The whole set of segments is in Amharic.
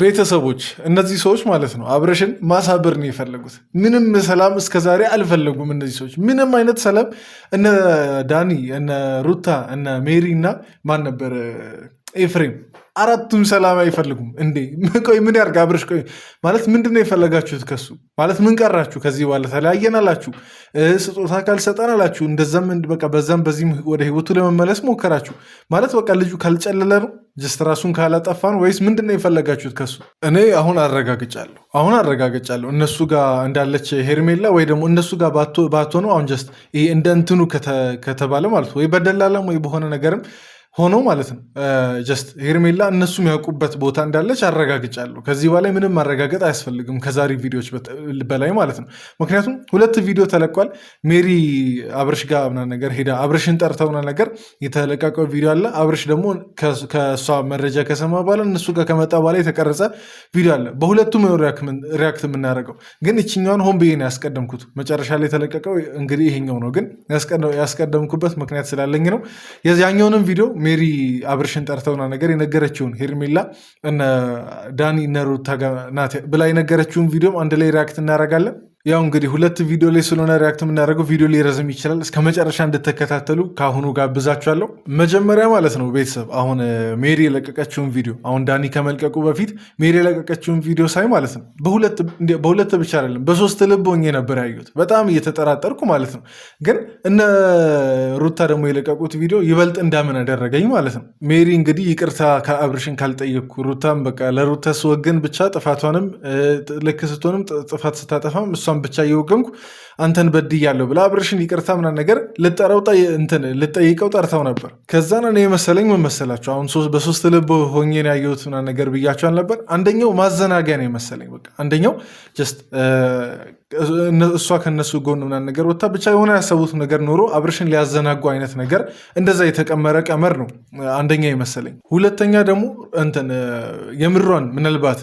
ቤተሰቦች እነዚህ ሰዎች ማለት ነው አብረሽን ማሳበር ነው የፈለጉት። ምንም ሰላም እስከዛሬ አልፈለጉም። እነዚህ ሰዎች ምንም አይነት ሰላም እነ ዳኒ እነ ሩታ እነ ሜሪ እና ማን ነበር ኤፍሬም አራቱም ሰላም አይፈልጉም እንዴ? ቆይ ምን ያርግ አብረሽ? ቆይ ማለት ምንድነው የፈለጋችሁት ከሱ? ማለት ምን ቀራችሁ? ከዚህ በኋላ ተለያየን አላችሁ፣ ስጦታ ካልሰጠን አላችሁ፣ እንደዛም በቃ በዛም በዚህም ወደ ህይወቱ ለመመለስ ሞከራችሁ። ማለት በቃ ልጁ ካልጨለለ ነው ጀስት ራሱን ካላጠፋ ነው ወይስ ምንድነው የፈለጋችሁት ከሱ? እኔ አሁን አረጋግጫለሁ እነሱ ጋር እንዳለች ሄርሜላ ወይ ደግሞ እነሱ ጋር ባትሆኑ አሁን ጀስት ይሄ እንደ እንትኑ ከተባለ ማለት ወይ በደላላም ወይ በሆነ ነገርም ሆኖ ማለት ነው ጀስት ሄርሜላ እነሱም ያውቁበት ቦታ እንዳለች አረጋግጫለሁ። ከዚህ በላይ ምንም ማረጋገጥ አያስፈልግም ከዛሬ ቪዲዮዎች በላይ ማለት ነው። ምክንያቱም 2 ቪዲዮ ተለቋል። ሜሪ አብርሽ ጋር ምናምን ነገር ሄዳ አብርሽን ጠርተው ምናምን ነገር የተለቀቀው ቪዲዮ አለ። አብርሽ ደግሞ ከእሷ መረጃ ከሰማ በኋላ እነሱ ጋር ከመጣ በኋላ የተቀረጸ ቪዲዮ አለ። በሁለቱም ሪያክት የምናደርገው ግን ይችኛውን ሆን ብዬ ነው ያስቀደምኩት። መጨረሻ ላይ የተለቀቀው እንግዲህ ይሄኛው ነው፣ ግን ያስቀደምኩበት ምክንያት ስላለኝ ነው። የዚያኛውንም ቪዲዮ ሜሪ አብርሽን ጠርተውና ነገር የነገረችውን ሄርሜላ እነ ዳኒ እነ ሩታ ናት ብላ የነገረችውን ቪዲዮም አንድ ላይ ሪያክት እናደርጋለን። ያው እንግዲህ 2 ቪዲዮ ላይ ስለሆነ ሪያክት የምናደርገው ቪዲዮ ሊረዝም ይችላል። እስከ መጨረሻ እንድትከታተሉ ከአሁኑ ጋብዛችኋለሁ። መጀመሪያ ማለት ነው ቤተሰብ አሁን ሜሪ የለቀቀችውን ቪዲዮ አሁን ዳኒ ከመልቀቁ በፊት ሜሪ የለቀቀችውን ቪዲዮ ሳይ ማለት ነው በሁለት ብቻ አይደለም በ3 ልብ ሆኜ ነበር ያዩት። በጣም እየተጠራጠርኩ ማለት ነው። ግን እነ ሩታ ደግሞ የለቀቁት ቪዲዮ ይበልጥ እንዳምን አደረገኝ ማለት ነው። ሜሪ እንግዲህ ይቅርታ ከአብርሽን ካልጠየቅኩ ሩታም በቃ ለሩታ ስወገን ብቻ ጥፋቷንም ልክ ስትሆንም ጥፋት ስታጠፋም እሷን ብቻ እየወገንኩ አንተን በድያለሁ ብላ አብርሽን ይቅርታ ምናምን ነገር ልጠይቀው ጠርተው ነበር። ከዛ ነው የመሰለኝ ምን መሰላችሁ አሁን በ3 ልብ ሆኜ ያየሁት ምናምን ነገር ብያቸዋል ነበር። አንደኛው ማዘናጊያ ነው የመሰለኝ። በቃ አንደኛው ጀስት እሷ ከነሱ ጎን ምናምን ነገር ወታ ብቻ የሆነ ያሰቡት ነገር ኖሮ አብርሽን ሊያዘናጉ አይነት ነገር እንደዛ የተቀመረ ቀመር ነው አንደኛ የመሰለኝ። ሁለተኛ ደግሞ እንትን የምሯን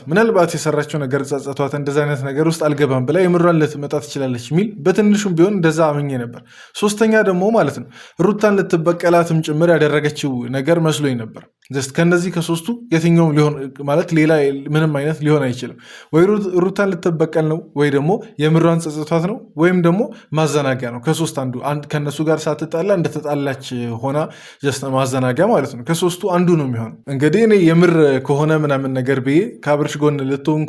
ምናልባት የሰራቸው ነገር ጸጸቷት እንደዛ አይነት ነገር ውስጥ አልገባም ብላ የምሯን ልትመጣ ትችላለች የሚል በትንሹም ቢሆን እንደዛ አምኜ ነበር። ሶስተኛ ደግሞ ማለት ነው ሩታን ልትበቀላትም ጭምር ያደረገችው ነገር መስሎኝ ነበር። ጀስት ከነዚህ ከሶስቱ የትኛውም ሊሆን ማለት ሌላ ምንም አይነት ሊሆን አይችልም። ወይ ሩታን ልትበቀል ነው ወይ ደግሞ የምሯን ጸጸቷት ነው ወይም ደግሞ ማዘናጊያ ነው። ከሶስት አንዱ ከነሱ ጋር ሳትጣላ እንደተጣላች ሆና ጀስት ማዘናጊያ ማለት ነው። ከሶስቱ አንዱ ነው የሚሆነው። እንግዲህ እኔ የምር ከሆነ ምናምን ነገር ብዬ ከአብርሽ ጎን ልትሆን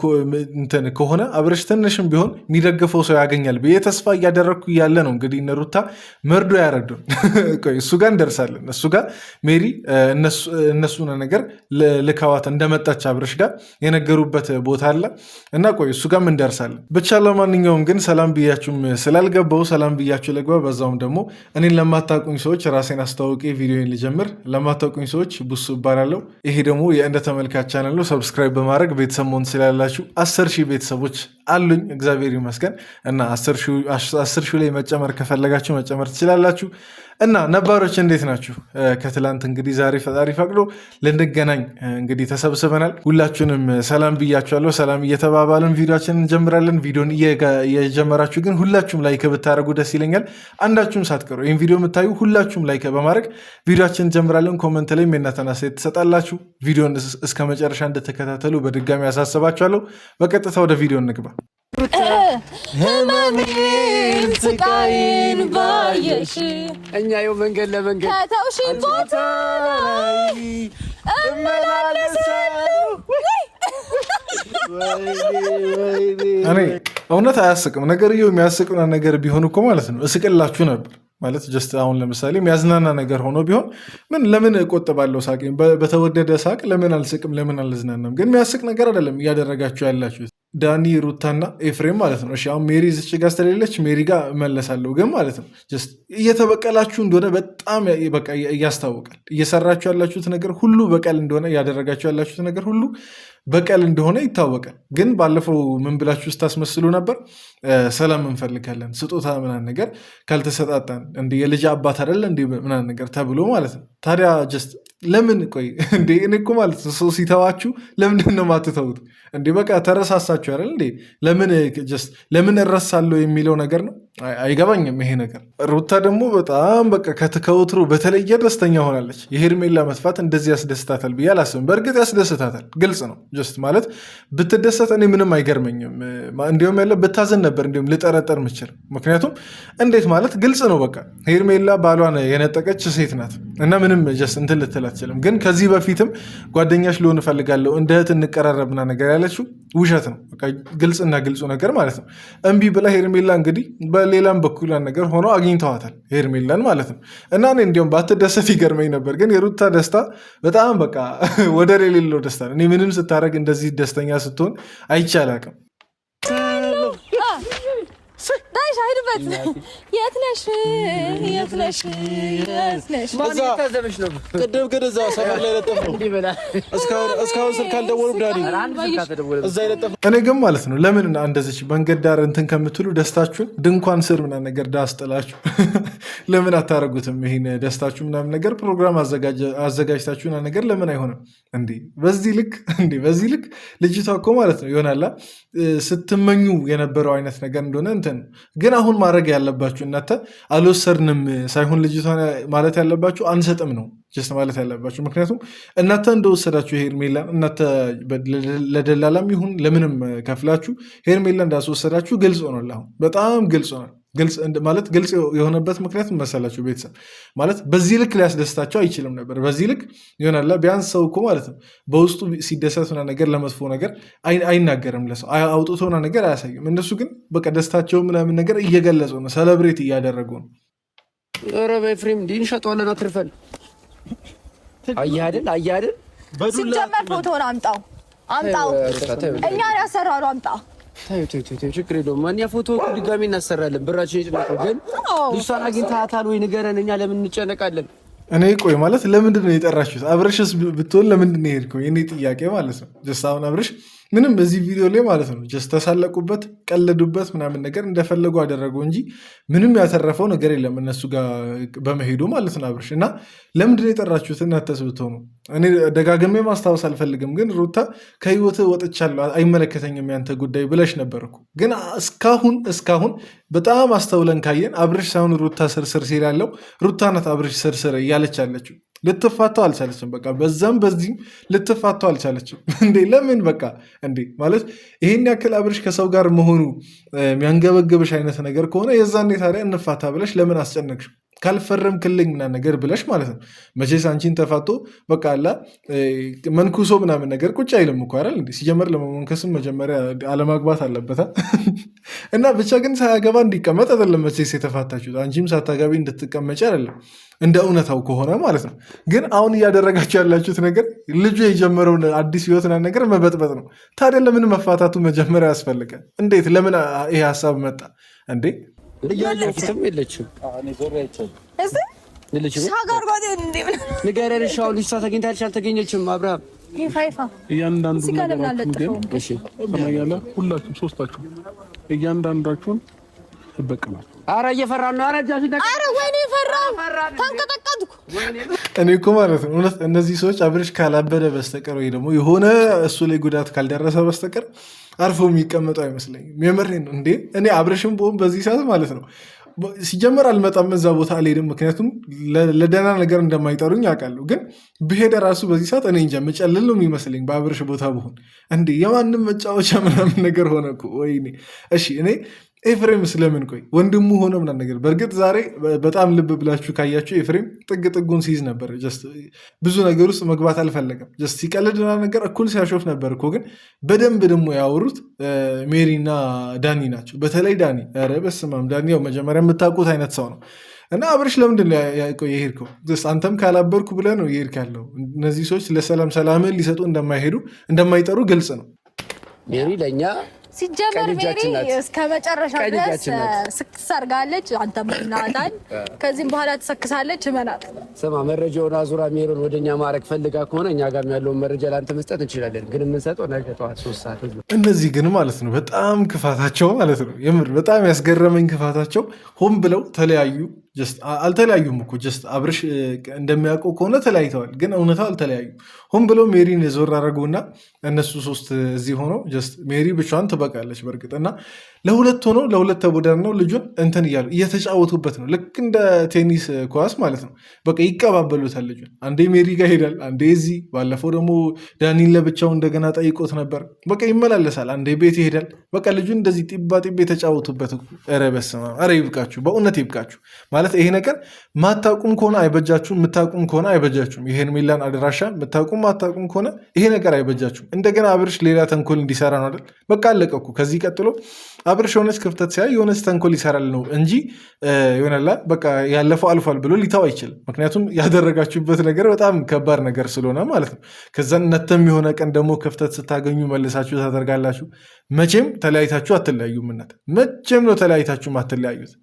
እንትን ከሆነ አብርሽ ትንሽም ቢሆን የሚደግፈው ሰው ያገኛል ብዬ ተስፋ እያደረግኩ እያለ ነው እንግዲህ እነ ሩታ መርዶ ያረዱን። እሱ ጋር እንደርሳለን። እሱ ጋር ሜሪ እነሱን ነገር ልካዋት እንደመጣች አብርሽ ጋር የነገሩበት ቦታ አለ እና ቆይ እሱ ጋር እንደርሳለን። ብቻ ለማንኛውም ግን ሰላም ብያችሁም ስላልገባው ሰላም ብያችሁ ልግባ። በዛውም ደግሞ እኔን ለማታውቁኝ ሰዎች ራሴን አስተዋውቄ ቪዲዮን ልጀምር። ለማታውቁኝ ሰዎች ቡሱ እባላለሁ። ይሄ ደግሞ የእንደ ተመልካች ቻናል ነው። ሰብስክራይብ በማድረግ ቤተሰብ መሆን ስላላችሁ 10,000 ቤተሰቦች አሉኝ እግዚአብሔር ይመስገን። እና 10,000 ላይ መጨመር ከፈለጋችሁ መጨመር ትችላላችሁ። እና ነባሮች እንዴት ናችሁ? ከትላንት እንግዲህ ዛሬ ፈጣሪ ፈቅዶ ልንገናኝ እንግዲህ ተሰብስበናል። ሁላችሁንም ሰላም ብያችኋለሁ። ሰላም እየተባባልን ቪዲዮችን እንጀምራለን። ቪዲዮን እየጀመራችሁ ግን ሁላችሁም ላይክ ብታደርጉ ደስ ይለኛል። አንዳችሁም ሳትቀሩ ይህን ቪዲዮ የምታዩ ሁላችሁም ላይክ በማድረግ ቪዲዮችን እንጀምራለን። ኮመንት ላይ የእናንተን አስተያየት ትሰጣላችሁ። ቪዲዮን እስከ መጨረሻ እንድትከታተሉ በድጋሚ ያሳስባችኋለሁ። በቀጥታ ወደ ቪዲዮ እንግባ። ህመሜን ስቃይን ባየሽ እኛ የው መንገድ ለመንገድ ከተውሽኝ ቦታ ላይ እመላለሳለሁ። እኔ እውነት አያስቅም ነገርየው። የሚያስቅ ነገር ቢሆን እኮ ማለት ነው እስቅላችሁ ነበር ማለት ጀስት አሁን ለምሳሌ የሚያዝናና ነገር ሆኖ ቢሆን ለምን እቆጥባለሁ ሳቄን? በተወደደ ሳቅ ለምን አልስቅም? ለምን አልዝናናም? ግን የሚያስቅ ነገር አይደለም እያደረጋችሁ ያላችሁት። ዳኒ ሩታና ኤፍሬም ማለት ነው። እሺ አሁን ሜሪ ዝች ጋር ስለሌለች ሜሪ ጋር እመለሳለሁ። ግን ማለት ነው ጀስት እየተበቀላችሁ እንደሆነ በጣም በቃ እያስታውቃል። እየሰራችሁ ያላችሁት ነገር ሁሉ በቀል እንደሆነ፣ እያደረጋችሁ ያላችሁት ነገር ሁሉ በቀል እንደሆነ ይታወቃል። ግን ባለፈው ምን ብላችሁ ስታስመስሉ ነበር? ሰላም እንፈልጋለን ስጦታ ምናምን ነገር ካልተሰጣጣን እንደ የልጅ አባት አይደለ እንደ ምናምን ነገር ተብሎ ማለት ነው። ታዲያ ጀስት ለምን ቆይ እንዴ እኔ እኮ ማለት ነው ሰው ሲተዋችሁ ለምንድን ነው የማትተውት እንዴ? በቃ ተረሳሳችሁ አይደል እንዴ? ለምን እረሳለሁ የሚለው ነገር ነው አይገባኝም ይሄ ነገር። ሩታ ደግሞ በጣም በቃ ከወትሮ በተለየ ደስተኛ ሆናለች። የሄርሜላ መጥፋት እንደዚህ ያስደስታታል ብዬ አላስብም። በእርግጥ ያስደስታታል፣ ግልጽ ነው። ጀስት ማለት ብትደሰት እኔ ምንም አይገርመኝም። እንዲሁም ያለ ብታዘን ነበር እንዲሁም ልጠረጠር ምችል። ምክንያቱም እንዴት ማለት ግልጽ ነው በቃ ሄርሜላ ባሏን የነጠቀች ሴት ናት እና ምንም ጀስት እንትን ልትል አትችልም። ግን ከዚህ በፊትም ጓደኛሽ ልሆን እፈልጋለሁ እንደ እህት እንቀራረብና ነገር ያለችው ውሸት ነው። ግልጽና ግልጹ ነገር ማለት ነው። እምቢ ብላ ሄርሜላ እንግዲህ በሌላም በኩል ነገር ሆኖ አግኝተዋታል ሄርሜላን ማለት ነው። እና እኔ እንዲሁም ባትደሰት ይገርመኝ ነበር። ግን የሩታ ደስታ በጣም በቃ ወደር የሌለው ደስታ ነው። እኔ ምንም ስታደርግ እንደዚህ ደስተኛ ስትሆን አይቼ አላውቅም። ዳይሽ ሂድበት። የት ነሽ? የት ነሽ? ቅድም ግን እዛ ሰፈር ላይ ለጠፈው እስካሁን ስልክ አልደወሉም። ዳኒ እዛ የለጠፈው እኔ ግን ማለት ነው ለምን እንደዚች መንገድ ዳር እንትን ከምትሉ ደስታችሁን ድንኳን ስር ምናምን ነገር ዳስጥላችሁ ለምን አታረጉትም? ይሄን ደስታችሁ ምናምን ነገር ፕሮግራም አዘጋጅታችሁና ነገር ለምን አይሆንም እንዴ? በዚህ ልክ ልጅቷ እኮ ማለት ነው ይሆናላ ስትመኙ የነበረው አይነት ነገር እንደሆነ እንትን ግን አሁን ማድረግ ያለባችሁ እናንተ አልወሰድንም ሳይሆን ልጅቷ ማለት ያለባችሁ አንሰጥም ነው ጀስት ማለት ያለባችሁ። ምክንያቱም እናንተ እንደወሰዳችሁ ሄርሜላን እናንተ ለደላላም ይሁን ለምንም ከፍላችሁ ሄርሜላ እንዳስወሰዳችሁ ግልጽ ሆኗል። አሁን በጣም ግልጽ ሆኗል። ግልጽ የሆነበት ምክንያት መሰላችሁ ቤተሰብ ማለት በዚህ ልክ ሊያስደስታቸው አይችልም ነበር። በዚህ ልክ ይሆናላ ቢያንስ ሰው እኮ ማለት ነው በውስጡ ሲደሰትና ነገር ለመጥፎ ነገር አይናገርም፣ ለሰው አውጥቶና ነገር አያሳይም። እነሱ ግን በቃ ደስታቸው ምናምን ነገር እየገለጹ ነው፣ ሰለብሬት እያደረጉ ነው። ኧረ በኤፍሬም እንዲህ እንሸጠዋለን አትርፈን። አያድል ሲጀመር ፎቶውን አምጣው እኛ ያሰራሩ አምጣ ችግር የለውም። እኛ ፎቶ ድጋሚ እናሰራለን። ብራችን ይጭናል። ግን ልጅቷን አግኝተሃታል ወይ ንገረን። እኛ ለምን እንጨነቃለን? እኔ ቆይ ማለት ለምንድን ነው የጠራችሁት? አብረሽስ ብትሆን ለምንድን ነው የሄድከው? የኔ ጥያቄ ማለት ነው። ጀስት አሁን አብረሽ ምንም በዚህ ቪዲዮ ላይ ማለት ነው ጀስት ተሳለቁበት፣ ቀለዱበት ምናምን ነገር እንደፈለጉ አደረጉ እንጂ ምንም ያተረፈው ነገር የለም እነሱ ጋር በመሄዱ ማለት ነው አብረሽ። እና ለምንድን ነው የጠራችሁት? እናንተስ ብትሆኑ እኔ ደጋግሜ ማስታወስ አልፈልግም፣ ግን ሩታ ከህይወት ወጥቻለሁ አይመለከተኝም ያንተ ጉዳይ ብለሽ ነበር እኮ። ግን እስካሁን በጣም አስተውለን ካየን አብረሽ ሳይሆን ሩታ ስርስር ሲል ያለው ሩታ ናት አብረሽ ስርስር እያለች ያለችው። ልትፋታው አልቻለችም። በቃ በዛም በዚህም ልትፋታው አልቻለችም። እንዴ ለምን በቃ እንዴ ማለት ይሄን ያክል አብረሽ ከሰው ጋር መሆኑ የሚያንገበግብሽ አይነት ነገር ከሆነ የዛኔ ታዲያ እንፋታ ብለሽ ለምን አስጨነቅሽ? ካልፈረም ክልኝ ምናምን ነገር ብለሽ ማለት ነው። መቼስ አንቺን ተፋቶ በቃ አላ መንኩሶ ምናምን ነገር ቁጭ አይልም እኮ አይደል እንዴ? ሲጀመር ለመመንከስም መጀመሪያ አለማግባት አለበታ እና ብቻ ግን ሳያገባ እንዲቀመጥ አይደለም መቼስ የተፋታችሁት። አንቺም ሳታገቢ እንድትቀመጭ አይደለም እንደ እውነታው ከሆነ ማለት ነው። ግን አሁን እያደረጋችሁ ያላችሁት ነገር ልጁ የጀመረውን አዲስ ህይወትና ነገር መበጥበጥ ነው። ታዲያ ለምን መፋታቱ መጀመሪያ ያስፈልጋል? እንዴት ለምን ይሄ ሀሳብ መጣ እንዴ? እያለችም የለችም ንገረን። እሺ አሁን ልጅቷ ተገኝታለች አልተገኘችም? አብርሃም እያንዳንዱ ሁላችሁም ሶስታችሁ እያንዳንዳችሁን ይበቅላል። ኧረ እየፈራን ነው። ኧረ ወይኔ ፈራን፣ ተንቀጠቀጥኩ። እኔ እኮ ማለት ነው እውነት እነዚህ ሰዎች አብረሽ ካላበደ በስተቀር ወይ ደግሞ የሆነ እሱ ላይ ጉዳት ካልደረሰ በስተቀር አርፎ የሚቀመጡ አይመስለኝም። የምሬን ነው እንዴ። እኔ አብረሽም በሆን በዚህ ሰዓት ማለት ነው ሲጀመር አልመጣም እዛ ቦታ አልሄድም። ምክንያቱም ለደህና ነገር እንደማይጠሩኝ አውቃለሁ። ግን ብሄደ ራሱ በዚህ ሰዓት እኔ እንጃ መጨልል ነው የሚመስለኝ በአብረሽ ቦታ ብሆን። እንዴ የማንም መጫወቻ ምናምን ነገር ሆነ እኮ ወይኔ። እሺ እኔ ኤፍሬም ስለምን ቆይ ወንድሙ ሆነ ምናምን ነገር። በእርግጥ ዛሬ በጣም ልብ ብላችሁ ካያችሁ ኤፍሬም ጥግ ጥጉን ሲይዝ ነበር። ብዙ ነገር ውስጥ መግባት አልፈለገም። ሲቀልድ ነገር እኩል ሲያሾፍ ነበር እኮ። ግን በደንብ ደግሞ ያወሩት ሜሪና ዳኒ ናቸው። በተለይ ዳኒ፣ ኧረ በስመ አብ ዳኒ ያው መጀመሪያ የምታውቁት አይነት ሰው ነው። እና አብረሽ ለምንድን ነው የሄድከው? አንተም ካላበርኩ ብለህ ነው የሄድክ ያለው። እነዚህ ሰዎች ሰላምን ሊሰጡ እንደማይጠሩ ግልጽ ነው። ሜሪ ለእኛ ሲጀመር ሜሪ እስከ መጨረሻ ድረስ ስክስ አድርጋለች። አንተም እናታል ከዚህም በኋላ ትሰክሳለች። እመናት። ስማ መረጃውን አዙራ ሜሮን ወደኛ ማድረግ ፈልጋ ከሆነ እኛ ጋር ያለውን መረጃ ለአንተ መስጠት እንችላለን። ግን የምንሰጠው ነገ ጠዋት 3 ሰዓት። እነዚህ ግን ማለት ነው በጣም ክፋታቸው ማለት ነው የምር በጣም ያስገረመኝ ክፋታቸው። ሆን ብለው ተለያዩ። አልተለያዩም እኮ አብርሽ እንደሚያውቀው ከሆነ ተለያይተዋል። ግን እውነታው አልተለያዩ። ሆን ብለው ሜሪን ዞር አደረጉና እነሱ 3 እዚህ ሆነው ሜሪ ብቻዋን ትበቃለች በእርግጥ እና ለሁለት ሆኖ ለሁለት ተቦዳን ነው ልጁን እንትን እያሉ እየተጫወቱበት ነው። ልክ እንደ ቴኒስ ኳስ ማለት ነው። በቃ ይቀባበሉታል ልጁን። አንዴ ሜሪ ጋር ሄዳል፣ አንዴ እዚህ። ባለፈው ደግሞ ዳኒን ለብቻው እንደገና ጠይቆት ነበር። በቃ ይመላለሳል። አንዴ ቤት ይሄዳል። በቃ ልጁን እንደዚህ ጢባ ጢቤ የተጫወቱበት። ኧረ በስመ አብ! ኧረ ይብቃችሁ፣ በእውነት ይብቃችሁ። ማለት ይሄ ነገር ማታቁም ከሆነ አይበጃችሁም፣ የምታቁም ከሆነ አይበጃችሁም። ይሄን ሜላን አድራሻ የምታቁም ማታቁም ከሆነ ይሄ ነገር አይበጃችሁም። እንደገና አብርሽ ሌላ ተንኮል እንዲሰራ ነው አይደል? በቃ አለቀኩ። ከዚህ ቀጥሎ አብርሽ የሆነች ክፍተት ሲያይ የሆነች ተንኮል ይሰራል ነው እንጂ ይሆናላ በቃ ያለፈው አልፏል ብሎ ሊታው አይችልም። ምክንያቱም ያደረጋችሁበት ነገር በጣም ከባድ ነገር ስለሆነ ማለት ነው። ከዛ ነተም የሆነ ቀን ደግሞ ክፍተት ስታገኙ መልሳችሁ ታደርጋላችሁ። መቼም ተለያይታችሁ አትለያዩም። እናት መቼም ነው ተለያይታችሁ አትለያዩት።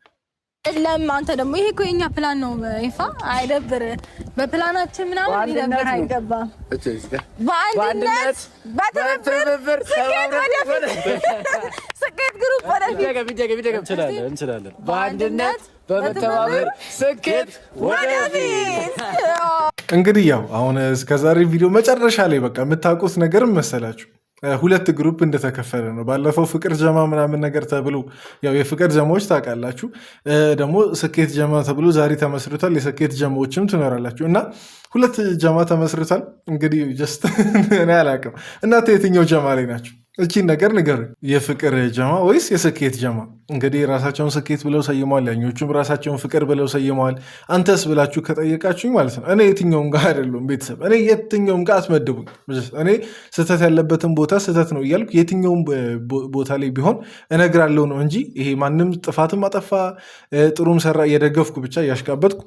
ለም አንተ ደግሞ ይሄ እኮ የኛ ፕላን ነው። ይፋ አይደብር። በፕላናችን ምናምን ሊደብር አይገባም። በአንድነት በትብብር ስኬት ግሩፕ ወደፊት እንችላለን። በአንድነት በመተባበር ስኬት ወደፊት። እንግዲህ ያው አሁን እስከዛሬ ቪዲዮ መጨረሻ ላይ በቃ የምታውቁት ነገር መሰላችሁ ሁለት ግሩፕ እንደተከፈለ ነው። ባለፈው ፍቅር ጀማ ምናምን ነገር ተብሎ ያው የፍቅር ጀማዎች ታውቃላችሁ፣ ደግሞ ስኬት ጀማ ተብሎ ዛሬ ተመስርቷል። የስኬት ጀማዎችም ትኖራላችሁ እና ሁለት ጀማ ተመስርቷል። እንግዲህ ጀስት እኔ አላውቅም እናንተ የትኛው ጀማ ላይ ናቸው? እቺን ነገር ንገሩኝ። የፍቅር ጀማ ወይስ የስኬት ጀማ? እንግዲህ ራሳቸውን ስኬት ብለው ሰይመዋል፣ ያኞቹም ራሳቸውን ፍቅር ብለው ሰይመዋል። አንተስ ብላችሁ ከጠየቃችሁኝ ማለት ነው እኔ የትኛውም ጋር አይደለሁም። ቤተሰብ እኔ የትኛውም ጋር አትመድቡኝ። እኔ ስህተት ያለበትን ቦታ ስህተት ነው እያልኩ የትኛውም ቦታ ላይ ቢሆን እነግራለሁ ነው እንጂ ይሄ ማንም ጥፋትም አጠፋ ጥሩም ሰራ እየደገፍኩ ብቻ እያሽቃበጥኩ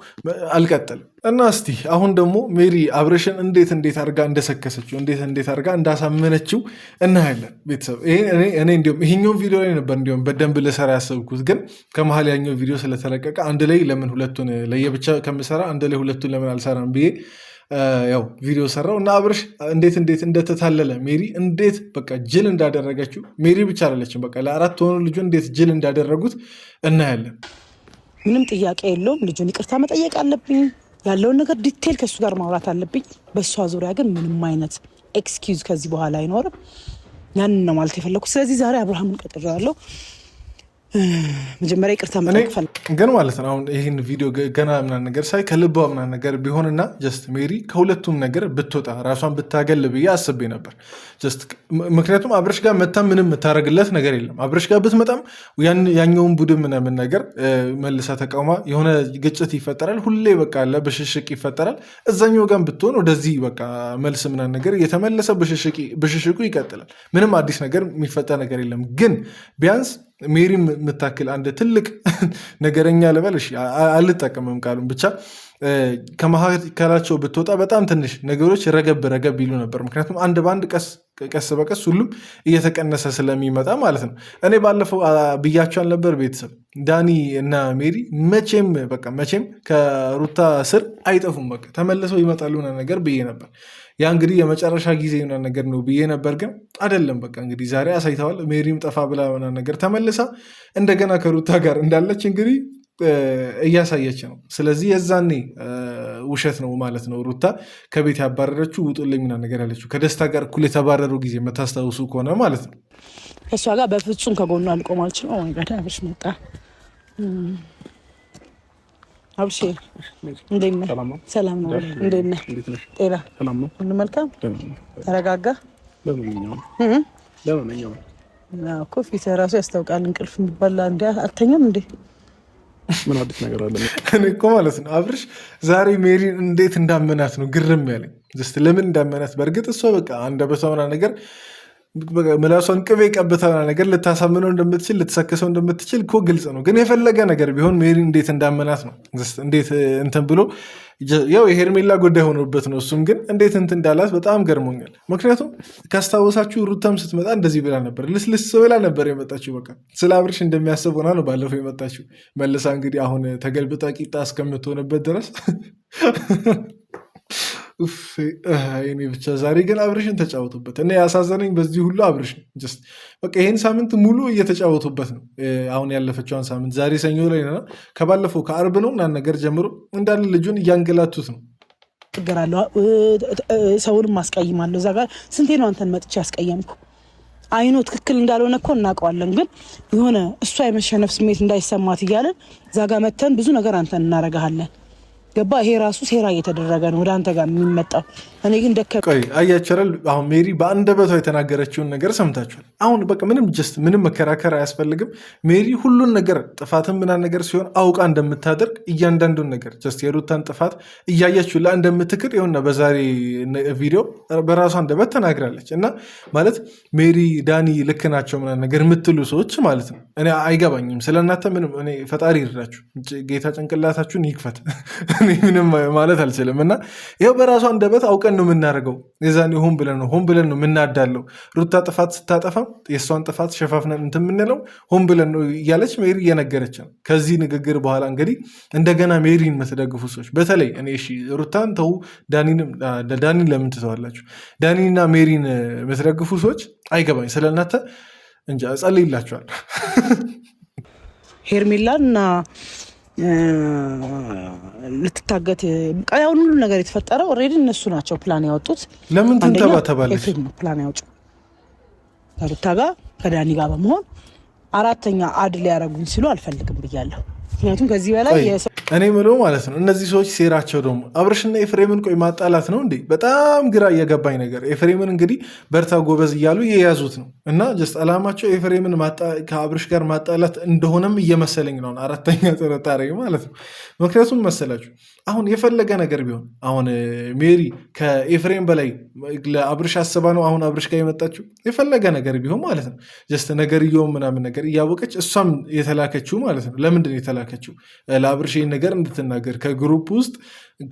አልቀጥልም። እና እስቲ አሁን ደግሞ ሜሪ አብርሽን እንዴት አድርጋ እንደሰከሰችው እንዴት አድርጋ እንዳሳመነችው እናያለን። ቤተሰብ እኔ እንዲሁም ይሄኛውን ቪዲዮ ላይ ነበር እንዲሁም በደንብ ልሰራ ያሰብኩት፣ ግን ከመሀል ያኛው ቪዲዮ ስለተለቀቀ አንድ ላይ ለምን ሁለቱን ለየብቻ ከምሰራ አንድ ላይ ሁለቱን ለምን አልሰራም ብዬ ያው ቪዲዮ ሰራው እና አብርሽ እንዴት እንደተታለለ ሜሪ እንዴት በቃ ጅል እንዳደረገችው ሜሪ ብቻ አላለችም፣ በቃ ለአራት ሆኑ ልጁ እንዴት ጅል እንዳደረጉት እናያለን። ምንም ጥያቄ የለውም። ልጁን ይቅርታ መጠየቅ አለብኝ። ያለውን ነገር ዲቴል ከእሱ ጋር ማውራት አለብኝ። በእሷ ዙሪያ ግን ምንም አይነት ኤክስኪውዝ ከዚህ በኋላ አይኖርም። ያንን ነው ማለት የፈለኩት። ስለዚህ ዛሬ አብርሃምን ቀጥሬዋለሁ። መጀመሪያ ይቅርታ መጠየቅ ግን ማለት ነው አሁን ይህን ቪዲዮ ገና ምናምን ነገር ሳይ ከልቧ ምናምን ነገር ቢሆንና ጀስት ሜሪ ከሁለቱም ነገር ብትወጣ ራሷን ብታገል ብዬ አስቤ ነበር። ምክንያቱም አብርሽ ጋር መታ ምንም የምታደርግለት ነገር የለም። አብርሽ ጋር ብትመጣም ያኛውን ቡድን ምናምን ነገር መልሳ ተቃውማ የሆነ ግጭት ይፈጠራል። ሁሌ በቃ አለ ብሽሽቅ ይፈጠራል። እዛኛው ጋር ብትሆን ወደዚህ በቃ መልስ ምናምን ነገር እየተመለሰ ብሽሽቁ ይቀጥላል። ምንም አዲስ ነገር የሚፈጠር ነገር የለም። ግን ቢያንስ ሜሪ የምታክል አንድ ትልቅ ነገረኛ ልበል፣ አልጠቀምም ቃሉን ብቻ ከመካከላቸው ብትወጣ በጣም ትንሽ ነገሮች ረገብ ይሉ ነበር። ምክንያቱም አንድ በአንድ ቀስ በቀስ ሁሉም እየተቀነሰ ስለሚመጣ ማለት ነው። እኔ ባለፈው ብያቸው አልነበር ቤተሰብ ዳኒ እና ሜሪ መቼም ከሩታ ስር አይጠፉም፣ በቃ ተመልሰው ይመጣሉ ነገር ብዬ ነበር። ያ እንግዲህ የመጨረሻ ጊዜ ነገር ነው ብዬ ነበር፣ ግን አይደለም። በቃ እንግዲህ ዛሬ አሳይተዋል። ሜሪም ጠፋ ብላ ነገር ተመልሳ እንደገና ከሩታ ጋር እንዳለች እንግዲህ እያሳየች ነው። ስለዚህ የዛኔ ውሸት ነው ማለት ነው። ሩታ ከቤት ያባረረችው ውጡልኝ ምናምን ነገር ያለችው ከደስታ ጋር እኩል የተባረሩ ጊዜ የምታስታውሱ ከሆነ ማለት ነው። እሷ ጋር በፍጹም ከጎኑ አልቆም አልችልም። ጋር አብርሽ መጣ። አብርሽ እንዴት ነህ? ሰላም ነው? እንዴት ነህ? ጤና ሁሉ መልካም? ተረጋጋ? እኮ ፊትህ እራሱ ያስታውቃል። እንቅልፍ የሚባል አንዴ አተኛም እንዴ? ምን አዲስ ነገር አለ? እኔ እኮ ማለት ነው አብርሽ ዛሬ ሜሪን እንዴት እንዳመናት ነው ግርም ያለኝ። ለምን እንዳመናት በእርግጥ እሷ በቃ አንደበቷ ምናምን ነገር ምላሷን ቅቤ ቀብታ ነገር ልታሳምነው እንደምትችል ልትሰክሰው እንደምትችል እኮ ግልጽ ነው። ግን የፈለገ ነገር ቢሆን ሜሪ እንዴት እንዳመናት ነው እንዴት እንትን ብሎ ያው የሄርሜላ ጉዳይ ሆኖበት ነው። እሱም ግን እንዴት እንትን እንዳላት በጣም ገርሞኛል። ምክንያቱም ካስታወሳችሁ ሩታም ስትመጣ እንደዚህ ብላ ነበር፣ ልስልስ ብላ ነበር የመጣችው። በቃ ስለ አብርሽ እንደሚያስብ ሆና ነው ባለፈው የመጣችው። መልሳ እንግዲህ አሁን ተገልብጣ ቂጣ እስከምትሆንበት ድረስ እኔ ብቻ ዛሬ ግን አብርሽን ተጫወቱበት። እኔ ያሳዘነኝ በዚህ ሁሉ አብርሽን በቃ ይህን ሳምንት ሙሉ እየተጫወቱበት ነው። አሁን ያለፈችውን ሳምንት ዛሬ ሰኞ ላይ ነው፣ ከባለፈው ከአርብ ነው ምናምን ነገር ጀምሮ እንዳለ ልጁን እያንገላቱት ነው። ችግር አለው። ሰውንም ማስቀይማለሁ። እዛ ጋር ስንቴ ነው አንተን መጥቼ ያስቀየምኩ? አይኖ ትክክል እንዳልሆነ እኮ እናውቀዋለን። ግን የሆነ እሷ የመሸነፍ ስሜት እንዳይሰማት እያለን እዛ ጋር መተን ብዙ ነገር አንተን እናረጋለን። ገባ? ይሄ ራሱ ሴራ እየተደረገ ነው ወደ አንተ ጋር የሚመጣው። እኔ ግን ቆይ አያቸራል። አሁን ሜሪ በአንደበቷ የተናገረችውን ነገር ሰምታችኋል። አሁን በቃ ምንም መከራከር አያስፈልግም። ሜሪ ሁሉን ነገር ጥፋትን ምናምን ነገር ሲሆን አውቃ እንደምታደርግ እያንዳንዱን ነገር ጀስት የሩታን ጥፋት እያያችሁ ላ እንደምትክር ይኸውና በዛሬ ቪዲዮ በራሷ አንደበት ተናግራለች። እና ማለት ሜሪ ዳኒ ልክ ናቸው ምናምን ነገር የምትሉ ሰዎች ማለት ነው እኔ አይገባኝም። ስለእናንተ ምንም እኔ ፈጣሪ ይርዳችሁ፣ ጌታ ጭንቅላታችሁን ይክፈት። ምንም ማለት አልችልም። እና ይኸው በራሷ አንደበት አውቀን ነው የምናደርገው። የዛኔ ሆን ብለን ነው የምናዳለው። ሩታ ጥፋት ስታጠፋም የእሷን ጥፋት ሸፋፍነን እንትን የምንለው ሆን ብለን ነው እያለች ሜሪ እየነገረች ነው። ከዚህ ንግግር በኋላ እንግዲህ እንደገና ሜሪን የምትደግፉ ሰዎች በተለይ እኔ እሺ ሩታን ተው፣ ዳኒን ለምን ትተዋላችሁ? ዳኒና ሜሪን የምትደግፉ ሰዎች አይገባኝ ስለእናንተ እንጃ። እጸልይላችኋል። ሄርሜላን እና ልትታገት ያሁን ሁሉ ነገር የተፈጠረው ኦልሬዲ እነሱ ናቸው ፕላን ያወጡት። ለምን ትንተባተባለች? ፕላን ያወጡ ከሩታ ጋር ከዳኒ ጋር በመሆን አራተኛ አድ ሊያደርጉኝ ሲሉ አልፈልግም ብያለሁ። ምክንያቱም ከዚህ በላይ እኔ ምለው ማለት ነው እነዚህ ሰዎች ሴራቸው ደግሞ አብርሽና ኤፍሬምን ቆይ ማጣላት ነው እንዴ? በጣም ግራ እየገባኝ ነገር ኤፍሬምን እንግዲህ በርታ ጎበዝ እያሉ እየያዙት ነው እና ጀስት አላማቸው ኤፍሬምን ከአብርሽ ጋር ማጣላት እንደሆነም እየመሰለኝ ነው። አራተኛ ጥርጣሬ ማለት ነው። ምክንያቱም መሰላችሁ አሁን የፈለገ ነገር ቢሆን አሁን ሜሪ ከኤፍሬም በላይ ለአብርሽ አስባ ነው አሁን አብርሽ ጋር የመጣችው። የፈለገ ነገር ቢሆን ማለት ነው ጀስት ነገርየውን ምናምን ነገር እያወቀች እሷም የተላከችው ማለት ነው። ለምንድን ነው የተላከችው? ለአብርሽ ነገር እንድትናገር ከግሩፕ ውስጥ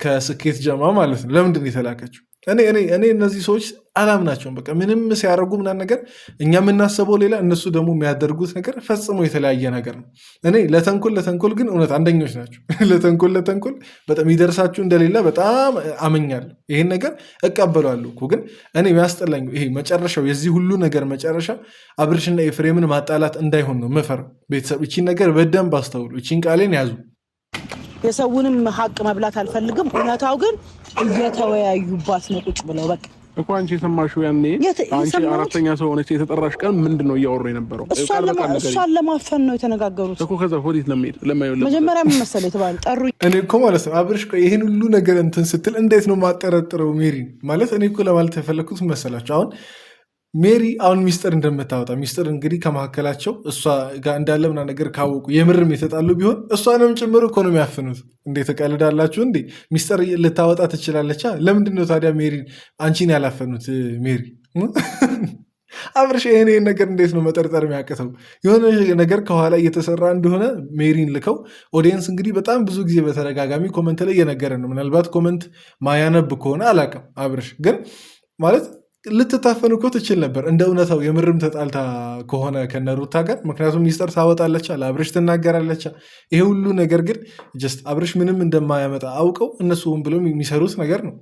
ከስኬት ጀማ ማለት ነው። ለምንድን ነው የተላከችው? እኔ እነዚህ ሰዎች አላምናቸውም። በቃ ምንም ሲያደርጉ ምናምን ነገር እኛ የምናስበው ሌላ፣ እነሱ ደግሞ የሚያደርጉት ነገር ፈጽሞ የተለያየ ነገር ነው። እኔ ለተንኮል ግን እውነት አንደኞች ናቸው። ለተንኮል በጣም ይደርሳችሁ እንደሌለ በጣም አመኛለሁ። ይሄን ነገር እቀበላለሁ እኮ ግን እኔ የሚያስጠላኝ ይሄ መጨረሻው የዚህ ሁሉ ነገር መጨረሻ አብርሽና ኤፍሬምን ማጣላት እንዳይሆን ነው የምፈራው። ቤተሰብ እቺን ነገር በደንብ አስተውሉ። እቺን ቃሌን ያዙ። የሰውንም ሀቅ መብላት አልፈልግም። እውነታው ግን እየተወያዩባት ነው ቁጭ ብለው በቃ እኮ አንቺ የሰማሽው ያኔ አንቺ አራተኛ ሰው ሆነች የተጠራሽ ቀን ምንድን ነው እያወሩ የነበረው? እሷን ለማፈን ነው የተነጋገሩት እኮ። ከዛ ሆዲት ለማይወለ መጀመሪያ ምን መሰለኝ የተባለ ጠሩኝ። እኔ እኮ ማለት ነው አብርሽ ይህን ሁሉ ነገር እንትን ስትል እንዴት ነው ማጠረጥረው ሜሪን? ማለት እኔ እኮ ለማለት የፈለግኩት መሰላቸው አሁን ሜሪ አሁን ሚስጥር እንደምታወጣ ሚስጥር እንግዲህ ከመካከላቸው እሷ ጋር እንዳለ ምናምን ነገር ካወቁ የምርም የተጣሉ ቢሆን እሷንም ጭምር እኮ ነው የሚያፍኑት። እንዴት ተቀልዳላችሁ እንዴ? ሚስጥር ልታወጣ ትችላለች። ለምንድን ነው ታዲያ ሜሪ አንቺን ያላፈኑት? ሜሪ አብርሽ ይሄን ነገር እንዴት ነው መጠርጠር የሚያቅተው? የሆነ ነገር ከኋላ እየተሰራ እንደሆነ ሜሪን ልከው ኦዲየንስ እንግዲህ በጣም ብዙ ጊዜ በተደጋጋሚ ኮመንት ላይ እየነገረ ነው። ምናልባት ኮመንት ማያነብ ከሆነ አላውቅም። አብርሽ ግን ማለት ልትታፈን እኮ ትችል ነበር እንደ እውነታው የምርም ተጣልታ ከሆነ ከነሩታ ጋር። ምክንያቱም ሚስጥር ታወጣለች፣ ለአብርሽ ትናገራለች። ይሄ ሁሉ ነገር ግን ጀስት አብርሽ ምንም እንደማያመጣ አውቀው እነሱ ሆን ብለው የሚሰሩት ነገር ነው።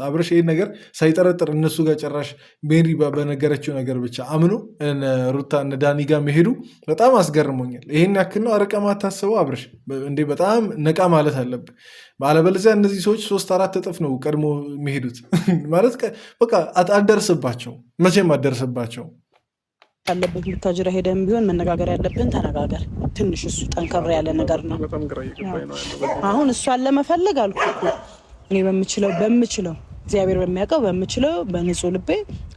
አብርሽ ይህን ነገር ሳይጠረጥር እነሱ ጋር ጭራሽ ሜሪ በነገረችው ነገር ብቻ አምኖ ሩታ እነ ዳኒ ጋር መሄዱ በጣም አስገርሞኛል። ይህን ያክል ነው አረቀ ማታስበው አብርሽ እንዴ? በጣም ነቃ ማለት አለብህ። አለበለዚያ እነዚህ ሰዎች 3-4 እጥፍ ነው ቀድሞ የሚሄዱት። ማለት በቃ አደርስባቸው፣ መቼም አደርስባቸው ያለበት ብታጅራ ሄደን ቢሆን መነጋገር ያለብን ተነጋገር። ትንሽ እሱ ጠንከር ያለ ነገር ነው። አሁን እሷን ለመፈለግ አልኩ እኔ በምችለው እግዚአብሔር በሚያውቀው በምችለው በንጹህ ልቤ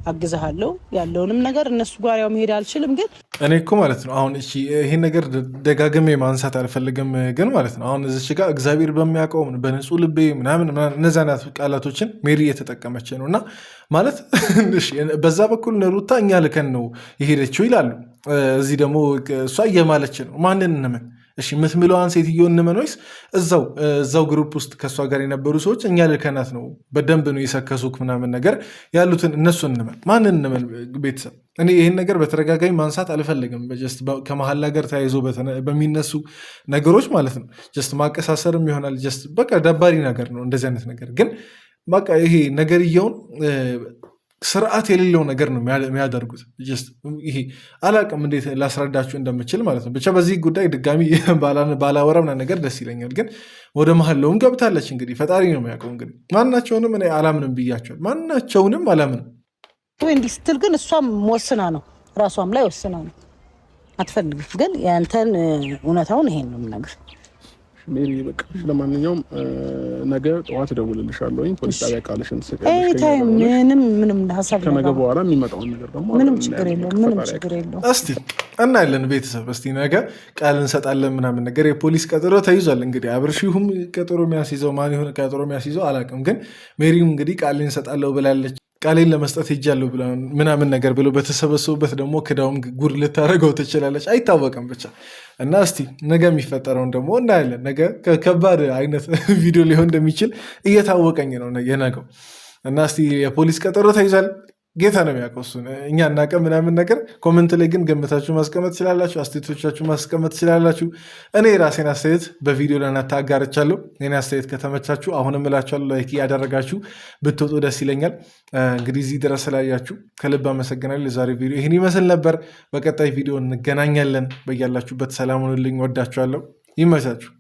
አግዝሃለሁ። ያለውንም ነገር እነሱ ጋር ያው መሄድ አልችልም፣ ግን እኔ እኮ ማለት ነው አሁን ይሄን ነገር ደጋግሜ ማንሳት አልፈልግም፣ ግን ማለት ነው አሁን እዚች ጋር እግዚአብሔር በሚያውቀው በንጹህ ልቤ ምናምን እነዚያ አይነት ቃላቶችን ሜሪ እየተጠቀመች ነው። እና ማለት በዛ በኩል ሩታ እኛ ልከን ነው የሄደችው ይላሉ። እዚህ ደግሞ እሷ እየማለች ነው። ማንን እንመን? እሺ የምትምለዋን ሴትዮ እንመን ወይስ እዛው ግሩፕ ውስጥ ከእሷ ጋር የነበሩ ሰዎች እኛ ልከናት ነው በደንብ ነው የሰከሱክ ምናምን ነገር ያሉትን እነሱ እንመን? ማንን እንመን? ቤተሰብ እኔ ይህን ነገር በተደጋጋሚ ማንሳት አልፈልግም። ጀስት ከመሀል ሀገር ተያይዞ በሚነሱ ነገሮች ማለት ነው ጀስት ማቀሳሰርም ይሆናል። ጀስት በቃ ደባሪ ነገር ነው እንደዚህ አይነት ነገር። ግን በቃ ይሄ ነገርየውን ስርዓት የሌለው ነገር ነው የሚያደርጉት። ይሄ አላቅም እንዴት ላስረዳችሁ እንደምችል ማለት ነው። ብቻ በዚህ ጉዳይ ድጋሚ ባላወራ ምናምን ነገር ደስ ይለኛል። ግን ወደ መሀለውም ገብታለች። እንግዲህ ፈጣሪ ነው የሚያውቀው። እንግዲህ ማናቸውንም እኔ አላምንም ብያቸዋል። ማናቸውንም አላምንም ወይ እንዲህ ስትል ግን እሷም ወስና ነው ራሷም ላይ ወስና ነው አትፈልግም። ግን ያንተን እውነታውን ይሄን ነው የምነግርህ ሜሪ። በቃ ለማንኛውም ነገ ጠዋት እደውልልሻለሁ። ፖሊስ ጣቢያ ቃልሽን ምንም ሀሳብ ከነገ በኋላ የሚመጣውን ነገር ደግሞ ምንም ችግር የለውም። እስቲ እናያለን ቤተሰብ። እስቲ ነገ ቃል እንሰጣለን ምናምን ነገር። የፖሊስ ቀጠሮ ተይዟል። እንግዲህ አብርሽሁም ቀጠሮ የሚያስይዘው ማን ይሆን ቀጠሮ የሚያስይዘው አላውቅም። ግን ሜሪም እንግዲህ ቃል እንሰጣለሁ ብላለች። ቃሌን ለመስጠት ሄጃለሁ ምናምን ነገር ብሎ በተሰበሰቡበት ደግሞ ክዳውም ጉድ ልታደርገው ትችላለች፣ አይታወቅም ብቻ እና እስቲ ነገ የሚፈጠረውን ደግሞ እናያለን። ነገ ከባድ አይነት ቪዲዮ ሊሆን እንደሚችል እየታወቀኝ ነው የነገው እና እስቲ የፖሊስ ቀጠሮ ተይዟል። ጌታ ነው የሚያውቀው እሱን፣ እኛ እናውቅም ምናምን ነገር። ኮመንት ላይ ግን ገምታችሁ ማስቀመጥ ትችላላችሁ፣ አስተያየቶቻችሁ ማስቀመጥ ትችላላችሁ። እኔ የራሴን አስተያየት በቪዲዮ ላይ አጋርቻለሁ። እኔ አስተያየት ከተመቻችሁ አሁንም እላችኋለሁ ላይክ እያደረጋችሁ ብትወጡ ደስ ይለኛል። እንግዲህ እዚህ ድረስ ስላያችሁ ከልብ አመሰግናለሁ። የዛሬ ቪዲዮ ይህን ይመስል ነበር። በቀጣይ ቪዲዮ እንገናኛለን። በያላችሁበት ሰላም ሁኑልኝ። ወዳችኋለሁ። ይመቻችሁ።